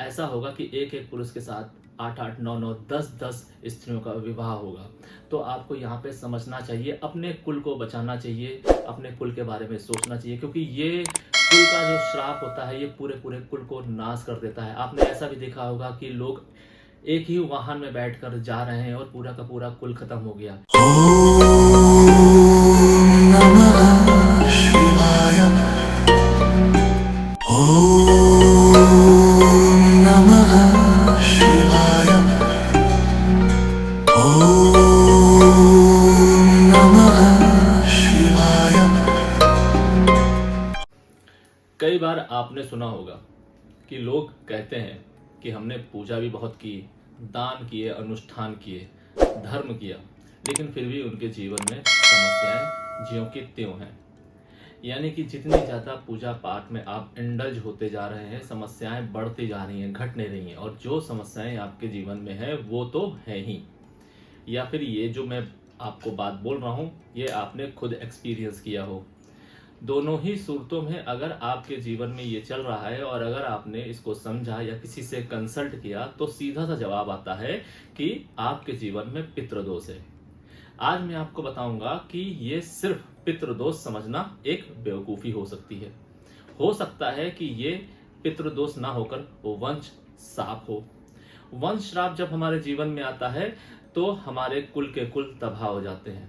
ऐसा होगा कि एक एक पुरुष के साथ 8-8, 9-9, 10-10 स्त्रियों का विवाह होगा। तो आपको यहाँ पे समझना चाहिए, अपने कुल को बचाना चाहिए, अपने कुल के बारे में सोचना चाहिए, क्योंकि ये कुल का जो श्राप होता है ये पूरे पूरे कुल को नाश कर देता है। आपने ऐसा भी देखा होगा कि लोग एक ही वाहन में बैठकर जा रहे हैं और पूरा का पूरा कुल खत्म हो गया। कई बार आपने सुना होगा कि लोग कहते हैं कि हमने पूजा भी बहुत की, दान किए, अनुष्ठान किए, धर्म किया, लेकिन फिर भी उनके जीवन में समस्याएं ज्यों की त्यों हैं। यानी कि जितनी ज़्यादा पूजा पाठ में आप इंडल्ज होते जा रहे हैं, समस्याएं बढ़ती जा रही हैं, घट नहीं रही हैं, और जो समस्याएं आपके जीवन में है वो तो है ही, या फिर ये जो मैं आपको बात बोल रहा हूँ ये आपने खुद एक्सपीरियंस किया हो। दोनों ही सूरतों में अगर आपके जीवन में ये चल रहा है और अगर आपने इसको समझा या किसी से कंसल्ट किया तो सीधा सा जवाब आता है कि आपके जीवन में पितृदोष है। आज मैं आपको बताऊंगा कि ये सिर्फ पितृदोष समझना एक बेवकूफ़ी हो सकती है। हो सकता है कि ये पितृदोष ना होकर वो वंश श्राप हो। वंश श्राप जब हमारे जीवन में आता है तो हमारे कुल के कुल तबाह हो जाते हैं।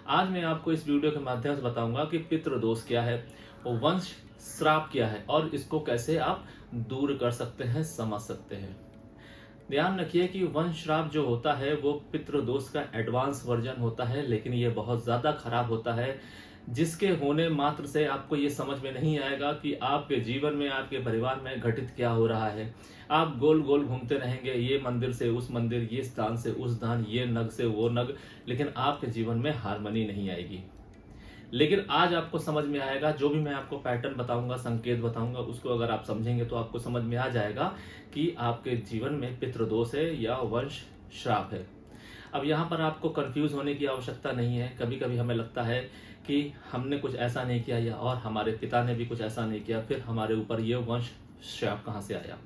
आज मैं आपको इस वीडियो के माध्यम से बताऊंगा कि पितृदोष क्या है, वो वंश श्राप क्या है और इसको कैसे आप दूर कर सकते हैं, समझ सकते हैं। ध्यान रखिए कि वंश श्राप जो होता है वो पितृदोष का एडवांस वर्जन होता है, लेकिन ये बहुत ज़्यादा खराब होता है, जिसके होने मात्र से आपको ये समझ में नहीं आएगा कि आपके जीवन में, आपके परिवार में घटित क्या हो रहा है। आप गोल गोल घूमते रहेंगे, ये मंदिर से उस मंदिर, ये स्थान से उस स्थान, ये नग से वो नग, लेकिन आपके जीवन में हार्मनी नहीं आएगी। लेकिन आज आपको समझ में आएगा, जो भी मैं आपको पैटर्न बताऊंगा, संकेत बताऊंगा, उसको अगर आप समझेंगे तो आपको समझ में आ जाएगा कि आपके जीवन में पितृदोष है या वंश श्राप है। अब यहाँ पर आपको कंफ्यूज होने की आवश्यकता नहीं है। कभी कभी हमें लगता है कि हमने कुछ ऐसा नहीं किया या और हमारे पिता ने भी कुछ ऐसा नहीं किया, फिर हमारे ऊपर ये वंश श्राप कहाँ से आया।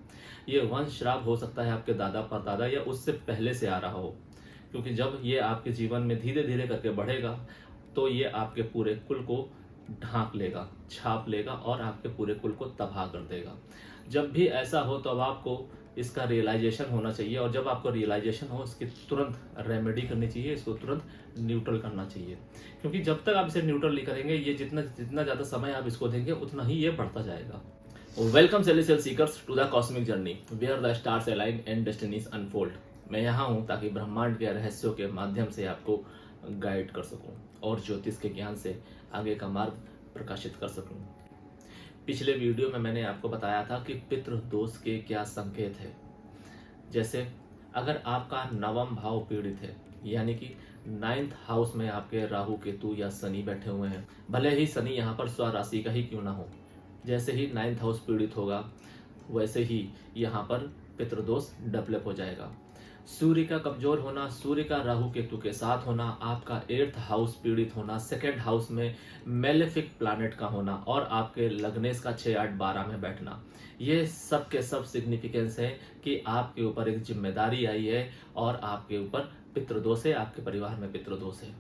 ये वंश श्राप हो सकता है आपके दादा परदादा या उससे पहले से आ रहा हो, क्योंकि जब ये आपके जीवन में धीरे धीरे करके बढ़ेगा तो ये आपके पूरे कुल को ढांक लेगा, छाप लेगा और आपके पूरे कुल को तबाह कर देगा। जब भी ऐसा हो तो अब आपको इसका रियलाइजेशन होना चाहिए, और जब आपको रियलाइजेशन हो इसकी तुरंत रेमेडी करनी चाहिए, इसको तुरंत न्यूट्रल करना चाहिए, क्योंकि जब तक आप इसे न्यूट्रल नहीं करेंगे, ये जितना जितना ज़्यादा समय आप इसको देंगे उतना ही ये बढ़ता जाएगा। Welcome celestial seekers to the cosmic journey where the stars align and destinies unfold. मैं यहाँ हूँ ताकि ब्रह्मांड के रहस्यों के माध्यम से आपको गाइड कर सकूँ और ज्योतिष के ज्ञान से आगे का मार्ग प्रकाशित कर सकूँ। पिछले वीडियो में मैंने आपको बताया था कि पितृदोष के क्या संकेत है। जैसे अगर आपका नवम भाव पीड़ित है, यानी कि 9th हाउस में आपके राहु केतु या शनि बैठे हुए हैं, भले ही शनि यहाँ पर स्वराशि का ही क्यों ना हो, जैसे ही 9th हाउस पीड़ित होगा वैसे ही यहाँ पर पितृदोष डेवलप हो जाएगा। सूर्य का कमजोर होना, सूर्य का राहु केतु के साथ होना, आपका 8th हाउस पीड़ित होना, 2nd हाउस में मेलेफिक प्लैनेट का होना और आपके लग्नेश का 6, 8, 12 में बैठना, ये सब के सब सिग्निफिकेंस है कि आपके ऊपर एक जिम्मेदारी आई है और आपके ऊपर पितृदोष है, आपके परिवार में पितृदोष है।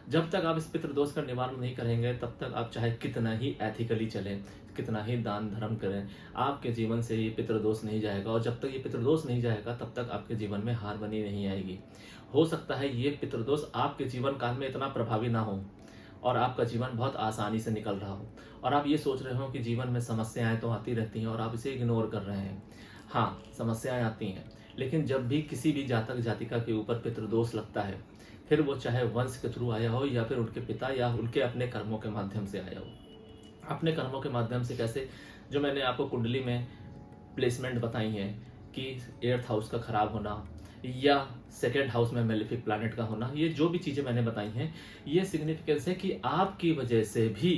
जब तक आप इस पितृदोष का निवारण नहीं करेंगे तब तक आप चाहे कितना ही एथिकली चलें, कितना ही दान धर्म करें, आपके जीवन से ये पितृदोष नहीं जाएगा। और जब तक ये पितृदोष नहीं जाएगा तब तक आपके जीवन में हार्मनी नहीं आएगी। हो सकता है ये पितृदोष आपके जीवन काल में इतना प्रभावी ना हो और आपका जीवन बहुत आसानी से निकल रहा हो और आप ये सोच रहे हो कि जीवन में समस्याएं तो आती रहती हैं और आप इसे इग्नोर कर रहे हैं। हाँ, समस्याएं आती हैं, लेकिन जब भी किसी भी जातक जातिका के ऊपर पितृदोष लगता है, फिर वो चाहे वंश के थ्रू आया हो या फिर उनके पिता या उनके अपने कर्मों के माध्यम से आया हो। अपने कर्मों के माध्यम से कैसे? जो मैंने आपको कुंडली में प्लेसमेंट बताई है कि 8th हाउस का खराब होना या 2nd हाउस में मेलेफिक प्लैनेट का होना, ये जो भी चीज़ें मैंने बताई हैं, ये सिग्निफिकेंस है कि आपकी वजह से भी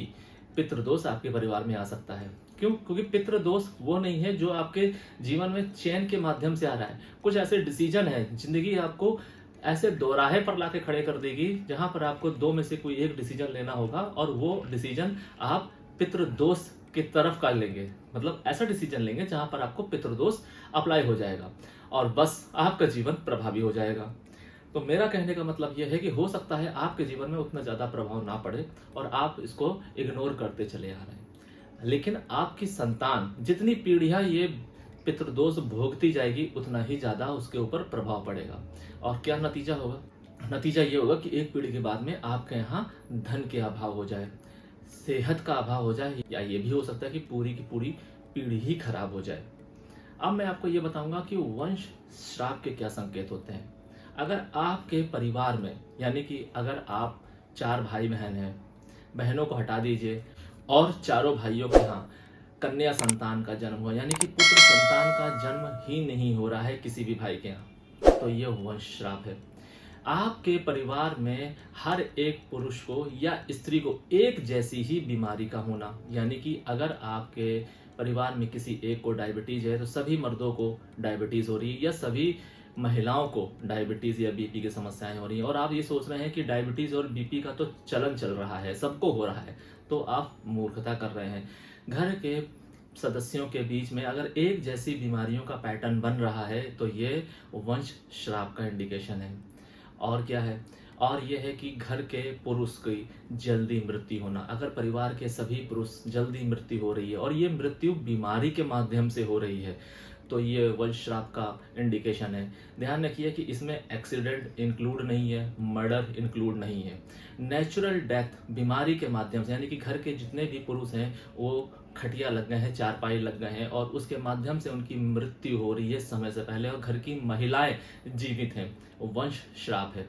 पितृदोष आपके परिवार में आ सकता है। क्यों? क्योंकि पितृदोष वो नहीं है जो आपके जीवन में चैन के माध्यम से आ रहा है। कुछ ऐसे डिसीजन है, जिंदगी आपको ऐसे दोराहे पर लाके खड़े कर देगी जहां पर आपको 2 में से कोई एक डिसीजन लेना होगा और वो डिसीजन आप पितृदोष की तरफ का लेंगे, मतलब ऐसा डिसीजन लेंगे जहां पर आपको पितृदोष अप्लाई हो जाएगा और बस आपका जीवन प्रभावी हो जाएगा। तो मेरा कहने का मतलब यह है कि हो सकता है आपके जीवन में उतना ज़्यादा प्रभाव ना पड़े और आप इसको इग्नोर करते चले आ रहे हैं, लेकिन आपकी संतान जितनी पीढ़ियां ये पितृदोष भोगती जाएगी उतना ही ज़्यादा उसके ऊपर प्रभाव पड़ेगा। और क्या नतीजा होगा? नतीजा ये होगा कि एक पीढ़ी के बाद में आपके यहाँ धन के अभाव हो जाए, सेहत का अभाव हो जाए, या ये भी हो सकता है कि पूरी की पूरी पीढ़ी ही खराब हो जाए। अब मैं आपको ये बताऊंगा कि वंश श्राप के क्या संकेत होते हैं। अगर आपके परिवार में, यानी कि अगर आप 4 भाई बहन हैं, बहनों को हटा दीजिए, और चारों भाइयों के यहाँ कन्या संतान का जन्म हुआ, यानी कि पुत्र संतान का जन्म ही नहीं हो रहा है किसी भी भाई के यहाँ, तो ये वंश श्राप है। आपके परिवार में हर एक पुरुष को या स्त्री को एक जैसी ही बीमारी का होना, यानी कि अगर आपके परिवार में किसी एक को डायबिटीज है तो सभी मर्दों को डायबिटीज हो रही है, या सभी महिलाओं को डायबिटीज या बीपी की समस्याएं हो रही हैं। और आप ये सोच रहे हैं कि डायबिटीज और बीपी का तो चलन चल रहा है, सबको हो रहा है, तो आप मूर्खता कर रहे हैं। घर के सदस्यों के बीच में अगर एक जैसी बीमारियों का पैटर्न बन रहा है तो ये वंश श्राप का इंडिकेशन है। और क्या है? और यह है कि घर के पुरुष की जल्दी मृत्यु होना। अगर परिवार के सभी पुरुष जल्दी मृत्यु हो रही है और ये मृत्यु बीमारी के माध्यम से हो रही है, तो ये वंश श्राप का इंडिकेशन है। ध्यान रखिए कि इसमें एक्सीडेंट इंक्लूड नहीं है, मर्डर इंक्लूड नहीं है। नेचुरल डेथ बीमारी के माध्यम से, यानी कि घर के जितने भी पुरुष हैं वो खटिया लग गए हैं, चारपाई लग गए हैं और उसके माध्यम से उनकी मृत्यु हो रही है समय से पहले, और घर की महिलाएं जीवित हैं, वंश श्राप है।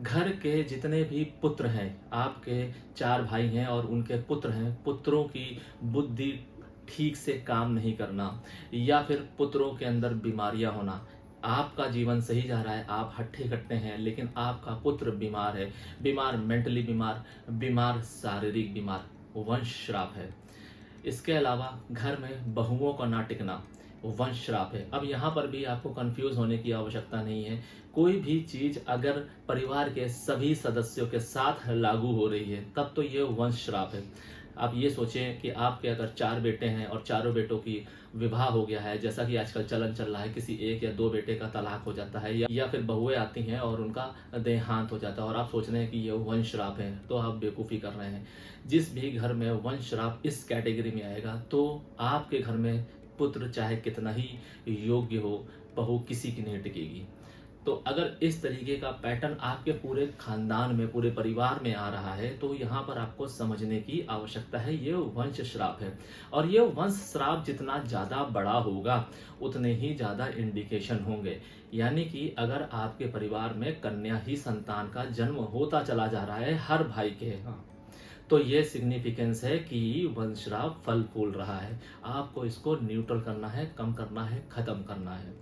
घर के जितने भी पुत्र हैं, आपके 4 भाई हैं और उनके पुत्र हैं, पुत्रों की बुद्धि ठीक से काम नहीं करना, या फिर पुत्रों के अंदर बीमारियां होना। आपका जीवन सही जा रहा है, आप हट्टे कट्टे हैं, लेकिन आपका पुत्र बीमार है, बीमार मेंटली बीमार, बीमार शारीरिक बीमार, वंश श्राप है। इसके अलावा घर में बहुओं का ना टिकना, वंश श्राप है। अब यहाँ पर भी आपको कंफ्यूज होने की आवश्यकता नहीं है। कोई भी चीज अगर परिवार के सभी सदस्यों के साथ लागू हो रही है तब तो ये वंश श्राप है। आप ये सोचें कि आपके अगर 4 बेटे हैं और चारों बेटों की विवाह हो गया है, जैसा कि आजकल चलन चल रहा है, किसी 1 या 2 बेटे का तलाक हो जाता है, या फिर बहुएं आती हैं और उनका देहांत हो जाता है, और आप सोच रहे हैं कि ये वंश श्राप है, तो आप बेवकूफ़ी कर रहे हैं। जिस भी घर में वंश श्राप इस कैटेगरी में आएगा तो आपके घर में पुत्र चाहे कितना ही योग्य हो, बहू किसी की नहीं टिकेगी। तो अगर इस तरीके का पैटर्न आपके पूरे खानदान में, पूरे परिवार में आ रहा है, तो यहाँ पर आपको समझने की आवश्यकता है, ये वंश श्राप है। और ये वंश श्राप जितना ज़्यादा बड़ा होगा उतने ही ज़्यादा इंडिकेशन होंगे। यानी कि अगर आपके परिवार में कन्या ही संतान का जन्म होता चला जा रहा है हर भाई के यहाँ, तो ये सिग्निफिकेंस है कि वंश श्राप फल फूल रहा है। आपको इसको न्यूट्रल करना है, कम करना है, खत्म करना है।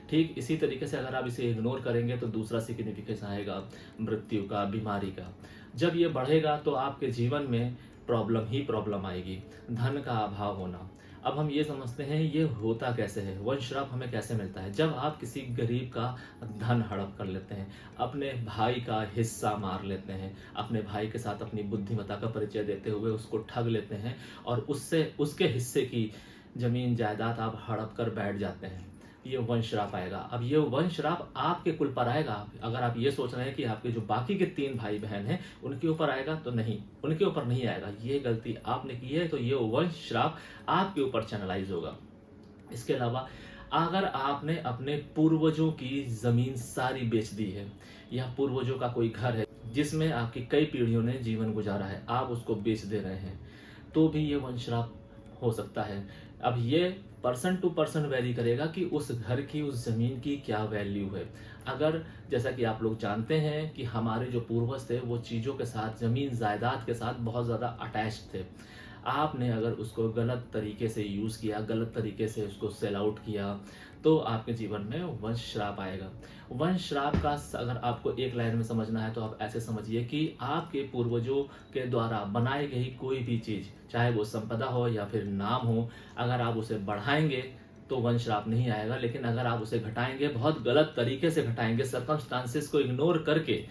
ठीक इसी तरीके से अगर आप इसे इग्नोर करेंगे तो दूसरा सिग्निफिकेंस आएगा मृत्यु का, बीमारी का। जब ये बढ़ेगा तो आपके जीवन में प्रॉब्लम ही प्रॉब्लम आएगी, धन का अभाव होना। अब हम ये समझते हैं ये होता कैसे है, वंश श्राप हमें कैसे मिलता है। जब आप किसी गरीब का धन हड़प कर लेते हैं, अपने भाई का हिस्सा मार लेते हैं, अपने भाई के साथ अपनी बुद्धिमत्ता का परिचय देते हुए उसको ठग लेते हैं और उससे उसके हिस्से की जमीन जायदाद आप हड़प कर बैठ जाते हैं, ये वंश श्राप आएगा। अब ये वंश श्राप आपके कुल पर आएगा। अगर आप ये सोच रहे हैं कि आपके जो बाकी के 3 भाई बहन हैं उनके ऊपर आएगा, तो नहीं, उनके ऊपर नहीं आएगा। ये गलती आपने की है, तो ये वंश श्राप आपके ऊपर चैनलाइज होगा। इसके अलावा अगर आपने अपने पूर्वजों की जमीन सारी बेच दी है, या पूर्वजों का कोई घर है जिसमें आपकी कई पीढ़ियों ने जीवन गुजारा है, आप उसको बेच दे रहे हैं, तो भी ये वंश श्राप हो सकता है। अब ये पर्सन टू पर्सन वेरी करेगा कि उस घर की, उस जमीन की क्या वैल्यू है। अगर जैसा कि आप लोग जानते हैं कि हमारे जो पूर्वज थे वो चीज़ों के साथ, जमीन जायदाद के साथ बहुत ज़्यादा अटैच्ड थे। आपने अगर उसको गलत तरीके से यूज़ किया, गलत तरीके से उसको सेल आउट किया, तो आपके जीवन में वंश श्राप आएगा। वंश श्राप का अगर आपको एक लाइन में समझना है तो आप ऐसे समझिए कि आपके पूर्वजों के द्वारा बनाई गई कोई भी चीज़, चाहे वो संपदा हो या फिर नाम हो, अगर आप उसे बढ़ाएंगे तो वंश श्राप नहीं आएगा। लेकिन अगर आप उसे घटाएंगे, बहुत गलत तरीके से घटाएंगे, सर्कमस्टांसेस को इग्नोर करके,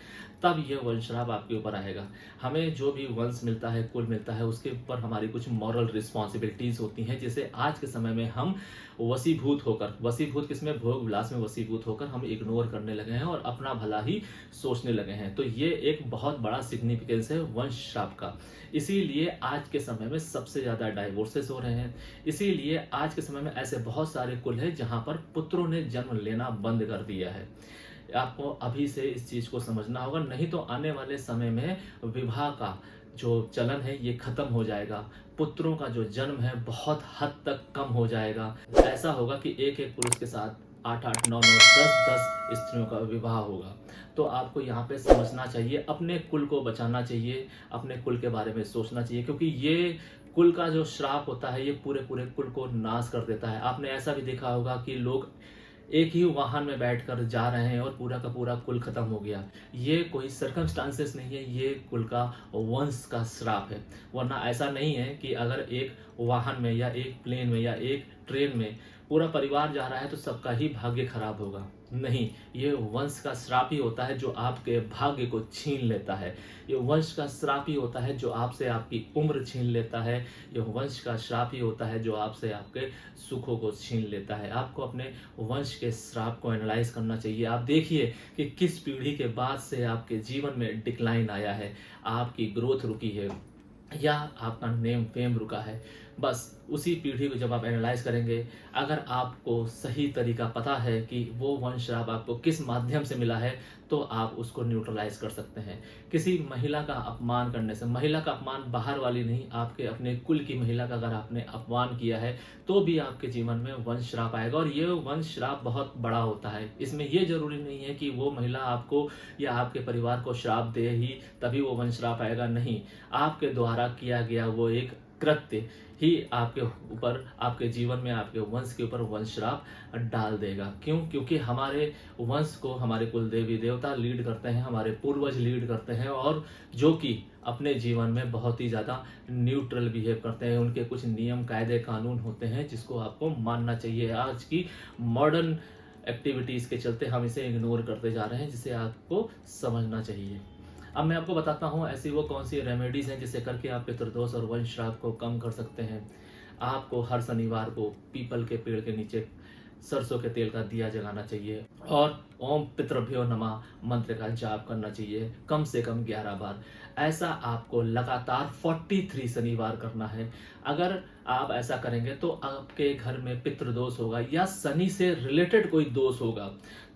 तब ये वंश श्राप आपके ऊपर आएगा। हमें जो भी वंश मिलता है, कुल मिलता है, उसके ऊपर हमारी कुछ मॉरल रिस्पॉन्सिबिलिटीज होती हैं, जिसे आज के समय में हम वसीभूत किसमें, भोग विलास में वसीभूत होकर हम इग्नोर करने लगे हैं और अपना भला ही सोचने लगे हैं। तो ये एक बहुत बड़ा सिग्निफिकेंस है वंश श्राप का। इसीलिए आज के समय में सबसे ज्यादा डाइवोर्सेस हो रहे हैं। इसीलिए आज के समय में ऐसे बहुत सारे कुल हैं जहां पर पुत्रों ने जन्म लेना बंद कर दिया है। आपको अभी से इस चीज को समझना होगा, नहीं तो आने वाले समय में विवाह का जो चलन है ये खत्म हो जाएगा। पुत्रों का जो जन्म है बहुत हद तक कम हो जाएगा। ऐसा होगा कि एक एक पुरुष के साथ 8-8, 9-9, 10-10 स्त्रियों का विवाह होगा। तो आपको यहाँ पे समझना चाहिए, अपने कुल को बचाना चाहिए, अपने कुल के बारे में सोचना चाहिए, क्योंकि ये कुल का जो श्राप होता है ये पूरे पूरे कुल को नाश कर देता है। आपने ऐसा भी देखा होगा कि लोग एक ही वाहन में बैठकर जा रहे हैं और पूरा का पूरा कुल खत्म हो गया। ये कोई सर्कमस्टांसेस नहीं है, ये कुल का वंश का श्राप है। वरना ऐसा नहीं है कि अगर एक वाहन में या एक प्लेन में या एक ट्रेन में पूरा परिवार जा रहा है तो सबका ही भाग्य खराब होगा। नहीं, ये वंश का श्राप ही होता है जो आपके भाग्य को छीन लेता है। ये वंश का श्राप ही होता है जो आपसे आपकी उम्र छीन लेता है। ये वंश का श्राप ही होता है जो आपसे आपके सुखों को छीन लेता है। आपको अपने वंश के श्राप को एनालाइज करना चाहिए। आप देखिए कि किस पीढ़ी के बाद से आपके जीवन में डिक्लाइन आया है, आपकी ग्रोथ रुकी है या आपका नेम फेम रुका है। बस उसी पीढ़ी को जब आप एनालाइज करेंगे, अगर आपको सही तरीका पता है कि वो वंश श्राप आपको किस माध्यम से मिला है, तो आप उसको न्यूट्रलाइज कर सकते हैं। किसी महिला का अपमान करने से, महिला का अपमान बाहर वाली नहीं, आपके अपने कुल की महिला का अगर आपने अपमान किया है तो भी आपके जीवन में वंश श्राप आएगा। और ये वंश श्राप बहुत बड़ा होता है। इसमें ये जरूरी नहीं है कि वो महिला आपको या आपके परिवार को श्राप दे ही तभी वो वंश श्राप आएगा। नहीं, आपके द्वारा किया गया वो एक कृत्य ही आपके ऊपर, आपके जीवन में, आपके वंश के ऊपर वंश श्राप डाल देगा। क्यों? क्योंकि हमारे वंश को हमारे कुल देवी देवता लीड करते हैं, हमारे पूर्वज लीड करते हैं, और जो कि अपने जीवन में बहुत ही ज़्यादा न्यूट्रल बिहेव करते हैं। उनके कुछ नियम, कायदे, कानून होते हैं जिसको आपको मानना चाहिए। आज की मॉडर्न एक्टिविटीज़ के चलते हम इसे इग्नोर करते जा रहे हैं, जिसे आपको समझना चाहिए। अब मैं आपको बताता हूँ ऐसी वो कौन सी रेमेडीज हैं जिसे करके आप पितृदोष और वंश श्राप को कम कर सकते हैं। आपको हर शनिवार को पीपल के पेड़ के नीचे सरसों के तेल का दिया जलाना चाहिए और ओम पितृभ्यो नमः मंत्र का जाप करना चाहिए कम से कम 11 बार। ऐसा आपको लगातार 43 शनिवार करना है। अगर आप ऐसा करेंगे तो आपके घर में पितृदोष होगा या शनि से रिलेटेड कोई दोष होगा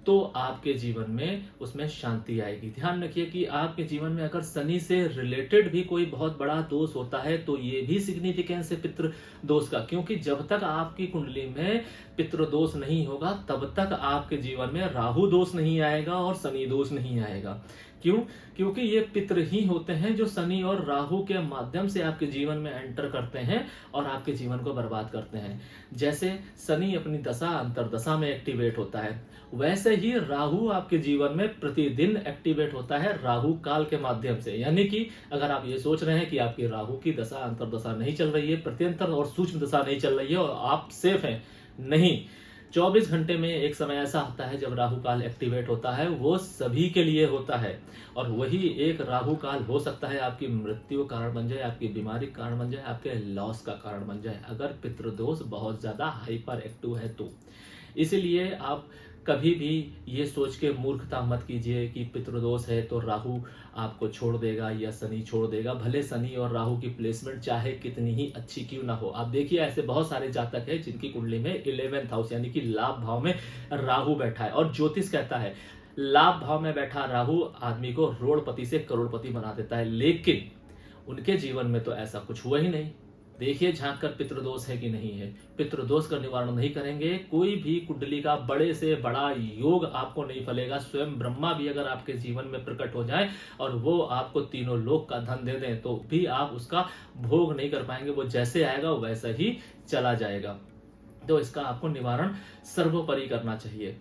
तो आपके जीवन में उसमें शांति आएगी। ध्यान रखिए कि आपके जीवन में अगर शनि से रिलेटेड भी कोई बहुत बड़ा दोष होता है तो ये भी सिग्निफिकेंस है पितृ दोष का, क्योंकि जब तक आपकी कुंडली में पितृ दोष नहीं होगा तब तक आपके जीवन में राहु दोष नहीं आएगा और शनि दोष नहीं आएगा। क्यों? क्योंकि ये पितृ ही होते हैं जो शनि और राहु के माध्यम से आपके जीवन में एंटर करते हैं और आपके जीवन को बर्बाद करते हैं। जैसे शनि अपनी दशा अंतरदशा में एक्टिवेट होता है, वैसे ही राहु आपके जीवन में प्रतिदिन एक्टिवेट होता है राहु काल के माध्यम से। यानी कि अगर आप ये सोच रहे हैं कि आपकी राहु की दशा अंतरदशा नहीं चल रही है, प्रत्यंतर और सूक्ष्म दशा नहीं चल रही है और आप सेफ हैं, नहीं, 24 घंटे में एक समय ऐसा आता है जब राहु काल एक्टिवेट होता है, वो सभी के लिए होता है। और वही एक राहु काल हो सकता है आपकी मृत्यु का कारण बन जाए, आपकी बीमारी का कारण बन जाए, आपके लॉस का कारण बन जाए, अगर पितृदोष बहुत ज्यादा हाइपर एक्टिव है तो। इसीलिए आप कभी भी ये सोच के मूर्खता मत कीजिए कि पितृदोष है तो राहु आपको छोड़ देगा या शनि छोड़ देगा। भले शनि और राहु की प्लेसमेंट चाहे कितनी ही अच्छी क्यों ना हो। आप देखिए ऐसे बहुत सारे जातक हैं जिनकी कुंडली में 11th हाउस यानी कि लाभ भाव में राहु बैठा है, और ज्योतिष कहता है लाभ भाव में बैठा राहु आदमी को रोड़पति से करोड़पति बना देता है, लेकिन उनके जीवन में तो ऐसा कुछ हुआ ही नहीं। देखिए झांक कर पितृदोष है कि नहीं है। पितृदोष का निवारण नहीं करेंगे, कोई भी कुंडली का बड़े से बड़ा योग आपको नहीं फलेगा। स्वयं ब्रह्मा भी अगर आपके जीवन में प्रकट हो जाए और वो आपको तीनों लोक का धन दे दें तो भी आप उसका भोग नहीं कर पाएंगे। वो जैसे आएगा वैसा ही चला जाएगा। तो इसका आपको निवारण सर्वोपरि करना चाहिए।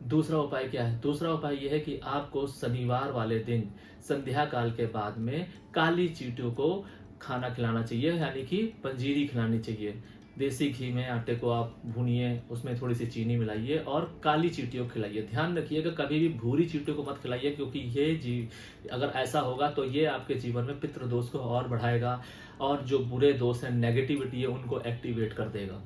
दूसरा उपाय क्या है? दूसरा उपाय यह है कि आपको शनिवार वाले दिन संध्या काल के बाद में काली चींटियों को खाना खिलाना चाहिए, यानी कि पंजीरी खिलानी चाहिए। देसी घी में आटे को आप भूनिए, उसमें थोड़ी सी चीनी मिलाइए और काली चींटियों को खिलाइए। ध्यान रखिएगा कभी भी भूरी चींटियों को मत खिलाइए, क्योंकि अगर ऐसा होगा तो ये आपके जीवन में पितृदोष को और बढ़ाएगा और जो बुरे दोष हैं, नेगेटिविटी है, उनको एक्टिवेट कर देगा।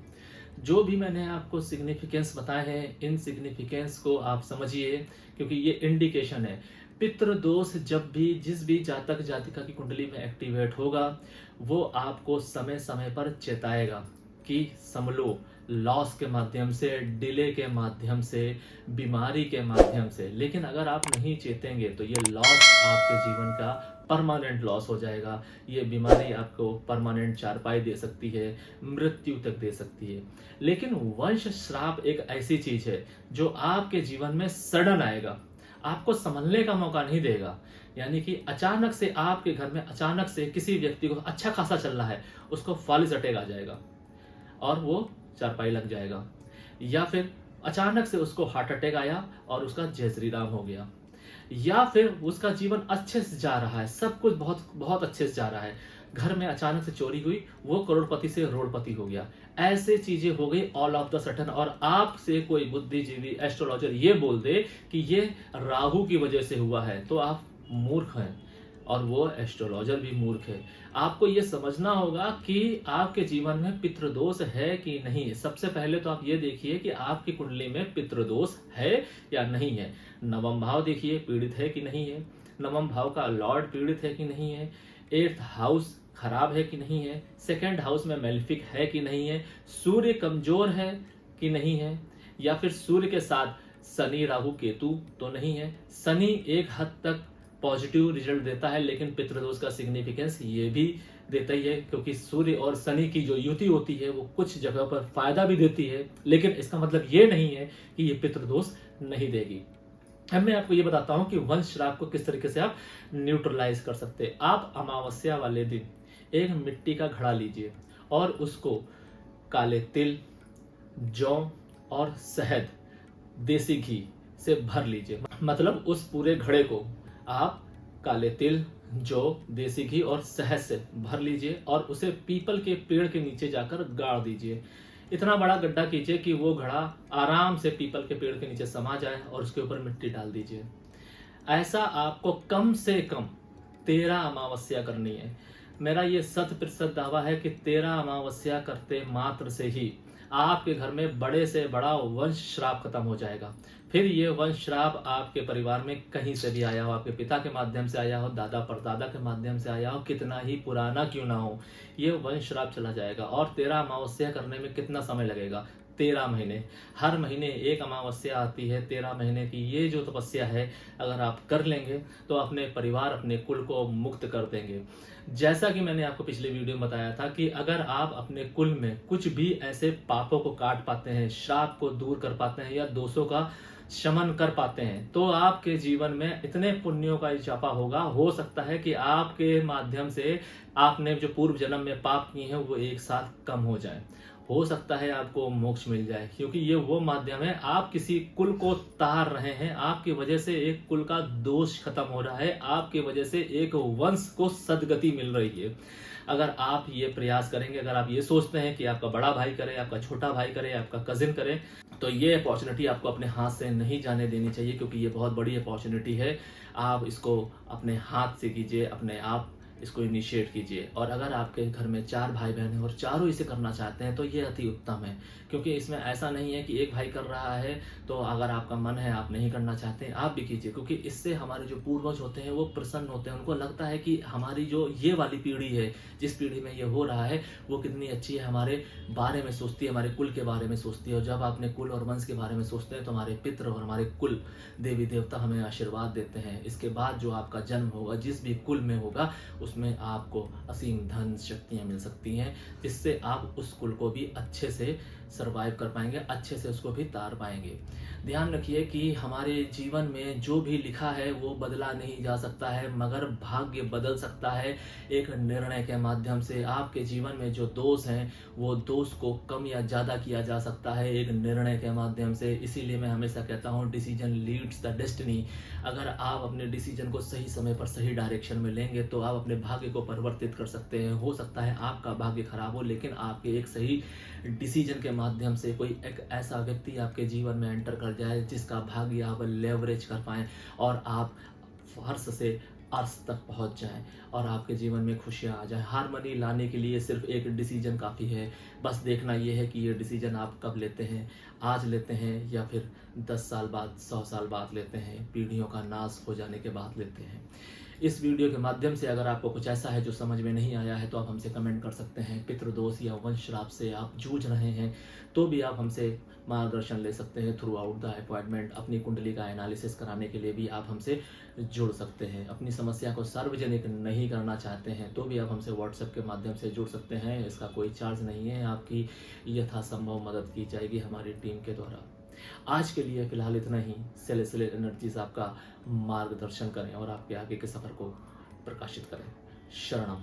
जो भी मैंने आपको सिग्निफिकेंस बताए हैं, इन सिग्निफिकेंस को आप समझिए, क्योंकि ये इंडिकेशन है। पितृदोष जब भी जिस भी जातक जातिका की कुंडली में एक्टिवेट होगा, वो आपको समय समय पर चेताएगा कि संभलो, लॉस के माध्यम से, डिले के माध्यम से, बीमारी के माध्यम से। लेकिन अगर आप नहीं चेतेंगे तो ये लॉस आपके जीवन का परमानेंट लॉस हो जाएगा। ये बीमारी आपको परमानेंट चारपाई दे सकती है, मृत्यु तक दे सकती है। लेकिन वंश श्राप एक ऐसी चीज है जो आपके जीवन में सडन आएगा, आपको संभलने का मौका नहीं देगा। यानी कि अचानक से आपके घर में अचानक से किसी व्यक्ति को अच्छा खासा चल रहा है, उसको फालिस अटैक आ जाएगा और वो चारपाई लग जाएगा, या फिर अचानक से उसको हार्ट अटैक आया और उसका जय श्री राम हो गया, या फिर उसका जीवन अच्छे से जा रहा है, सब कुछ बहुत बहुत अच्छे से जा रहा है, घर में अचानक से चोरी हुई, वो करोड़पति से रोड़पति हो गया। ऐसे चीजें हो गई ऑल ऑफ द सडन, और आपसे कोई बुद्धिजीवी एस्ट्रोलॉजर ये बोल दे कि ये राहु की वजह से हुआ है, तो आप मूर्ख हैं और वो एस्ट्रोलॉजर भी मूर्ख है। आपको ये समझना होगा कि आपके जीवन में पितृदोष है कि नहीं। सबसे पहले तो आप ये देखिए कि आपकी कुंडली में पितृदोष है या नहीं है। नवम भाव देखिए, पीड़ित है कि नहीं है। नवम भाव का लॉर्ड पीड़ित है कि नहीं है। 8th हाउस खराब है कि नहीं है। 2nd हाउस में मेलिफिक है कि नहीं है। सूर्य कमजोर है कि नहीं है, या फिर सूर्य के साथ शनि राहु केतु तो नहीं है। शनि एक हद तक पॉजिटिव रिजल्ट देता है, लेकिन पितृदोष का सिग्निफिकेंस ये भी देता ही है, क्योंकि सूर्य और शनि की जो युति होती है वो कुछ जगह पर फायदा भी देती है, लेकिन इसका मतलब ये नहीं है कि ये पितृदोष नहीं देगी। अब मैं आपको ये बताता हूं कि वंश श्राप को किस तरीके से आप न्यूट्रलाइज कर सकते हैं। आप अमावस्या वाले दिन एक मिट्टी का घड़ा लीजिए और उसको काले तिल, जौ और शहद, देसी घी से भर लीजिए। मतलब उस पूरे घड़े को आप काले तिल, जौ, देसी घी और शहद से भर लीजिए और उसे पीपल के पेड़ के नीचे जाकर गाड़ दीजिए। इतना बड़ा गड्ढा कीजिए कि वो घड़ा आराम से पीपल के पेड़ के नीचे समा जाए और उसके ऊपर मिट्टी डाल दीजिए। ऐसा आपको कम से कम 13 अमावस्या करनी है। मेरा ये 100% दावा है कि 13 अमावस्या करते मात्र से ही आपके घर में बड़े से बड़ा वंश श्राप खत्म हो जाएगा। फिर ये वंश श्राप आपके परिवार में कहीं से भी आया हो, आपके पिता के माध्यम से आया हो, दादा परदादा के माध्यम से आया हो, कितना ही पुराना क्यों ना हो, ये वंश श्राप चला जाएगा। और 13 अमावस्या करने में कितना समय लगेगा? 13 महीने। हर महीने एक अमावस्या आती है। 13 महीने की ये जो तपस्या है, अगर आप कर लेंगे तो अपने परिवार, अपने कुल को मुक्त कर देंगे। जैसा कि मैंने आपको पिछले वीडियो में बताया था कि अगर आप अपने कुल में कुछ भी ऐसे पापों को काट पाते हैं, श्राप को दूर कर पाते हैं या दोषों का शमन कर पाते हैं, तो आपके जीवन में इतने पुण्यों का इजाफा होगा। हो सकता है कि आपके माध्यम से आपने जो पूर्व जन्म में पाप किए हैं वो एक साथ कम हो जाए। हो सकता है आपको मोक्ष मिल जाए, क्योंकि ये वो माध्यम है। आप किसी कुल को तार रहे हैं, आपकी वजह से एक कुल का दोष खत्म हो रहा है, आपकी वजह से एक वंश को सदगति मिल रही है। अगर आप ये प्रयास करेंगे, अगर आप ये सोचते हैं कि आपका बड़ा भाई करे, आपका छोटा भाई करे, आपका कजिन करे, तो ये अपॉर्चुनिटी आपको अपने हाथ से नहीं जाने देनी चाहिए, क्योंकि ये बहुत बड़ी अपॉर्चुनिटी है। आप इसको अपने हाथ से कीजिए, अपने आप इसको इनिशिएट कीजिए। और अगर आपके घर में 4 भाई बहन हैं और चारों इसे करना चाहते हैं तो ये अति उत्तम है, क्योंकि इसमें ऐसा नहीं है कि एक भाई कर रहा है तो अगर आपका मन है, आप नहीं करना चाहते हैं, आप भी कीजिए। क्योंकि इससे हमारे जो पूर्वज होते हैं वो प्रसन्न होते हैं। उनको लगता है कि हमारी जो ये वाली पीढ़ी है, जिस पीढ़ी में ये हो रहा है, वो कितनी अच्छी है, हमारे बारे में सोचती है, हमारे कुल के बारे में सोचती है। और जब अपने कुल और वंश के बारे में सोचते हैं तो हमारे पितृ और हमारे कुल देवी देवता हमें आशीर्वाद देते हैं। इसके बाद जो आपका जन्म होगा, जिस भी कुल में होगा, उसमें आपको असीम धन शक्तियां मिल सकती हैं, जिससे आप उस कुल को भी अच्छे से सर्वाइव कर पाएंगे, अच्छे से उसको भी तार पाएंगे। ध्यान रखिए कि हमारे जीवन में जो भी लिखा है वो बदला नहीं जा सकता है, मगर भाग्य बदल सकता है एक निर्णय के माध्यम से। आपके जीवन में जो दोष हैं वो दोष को कम या ज़्यादा किया जा सकता है एक निर्णय के माध्यम से। इसीलिए मैं हमेशा कहता हूँ डिसीजन लीड्स द डेस्टिनी। अगर आप अपने डिसीजन को सही समय पर सही डायरेक्शन में लेंगे तो आप अपने भाग्य को परिवर्तित कर सकते हैं। हो सकता है आपका भाग्य खराब हो, लेकिन आपके एक सही डिसीजन के माध्यम से कोई एक ऐसा व्यक्ति आपके जीवन में एंटर कर जाए जिसका भाग्य आप लेवरेज कर पाएँ और आप फर्श से अर्श तक पहुंच जाएं और आपके जीवन में खुशियां आ जाएं। हार्मनी लाने के लिए सिर्फ एक डिसीजन काफ़ी है। बस देखना यह है कि ये डिसीजन आप कब लेते हैं, आज लेते हैं या फिर 10 साल बाद, 100 साल बाद लेते हैं, पीढ़ियों का नाश हो जाने के बाद लेते हैं। इस वीडियो के माध्यम से अगर आपको कुछ ऐसा है जो समझ में नहीं आया है तो आप हमसे कमेंट कर सकते हैं। पितृदोष या वंश श्राप से आप जूझ रहे हैं तो भी आप हमसे मार्गदर्शन ले सकते हैं थ्रू आउट द अपॉइंटमेंट। अपनी कुंडली का एनालिसिस कराने के लिए भी आप हमसे जुड़ सकते हैं। अपनी समस्या को सार्वजनिक नहीं करना चाहते हैं तो भी आप हमसे व्हाट्सएप के माध्यम से जुड़ सकते हैं। इसका कोई चार्ज नहीं है, आपकी यथासंभव मदद की जाएगी हमारी टीम के द्वारा। आज के लिए फिलहाल इतना ही। सेलेस्टियल एनर्जीज आपका मार्गदर्शन करें और आपके आगे के सफर को प्रकाशित करें। शरणम।